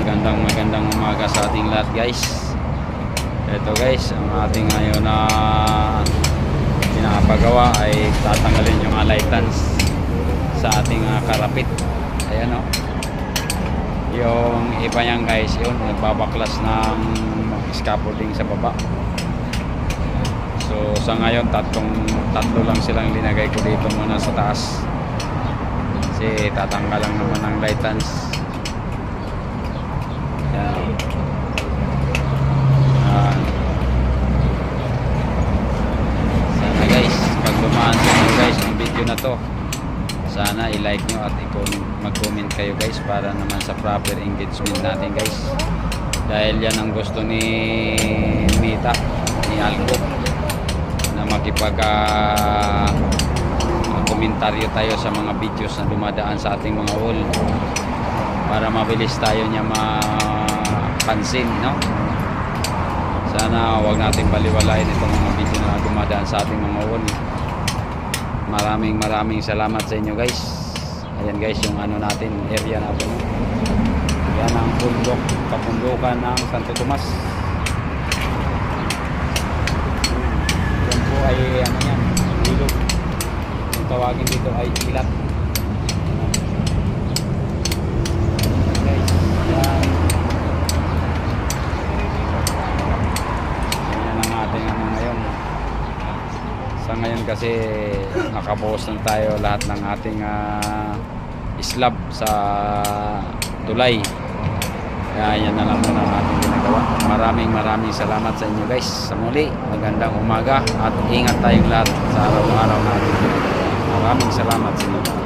magandang umaga sa ating lahat guys. Ito guys, ang ating ngayon na pinapagawa ay tatanggalin yung alightance sa ating karapit. Ayan o. Yung iba yan guys, yun nagbabaklas ng scaffolding sa baba. So sa ngayon tatlo lang silang linagay ko dito muna sa taas. Kasi tatanggal lang naman ng lightance. Yan. Sana guys, pag dumaan sa inyo guys yung video na to, sana i-like nyo at mag-comment kayo guys para naman sa proper engagement natin guys. Dahil yan ang gusto ni Mita, ni Alco, na komentaryo tayo sa mga videos na dumadaan sa ating mga wall para mabilis tayo niya mapansin, no? Sana wag natin baliwalain itong mga video na dumadaan sa ating mga wall. Maraming salamat sa inyo guys. Ayan guys yung ano natin, area natin. Yan ang bundok, kapundukan ng Santo Tomas. Yan po ay ano yan, ilog. Yung tawagin dito ay ilat. Guys, yan. Yan ang ating ano ngayon. Sa ngayon kasi nakabuhos na tayo lahat ng ating slab sa tulay. Kaya yan na lang muna ang ating ginagawa. Maraming salamat sa inyo guys. Sa muli, magandang umaga at ingat tayong lahat sa araw-araw natin. Maraming salamat sa inyo.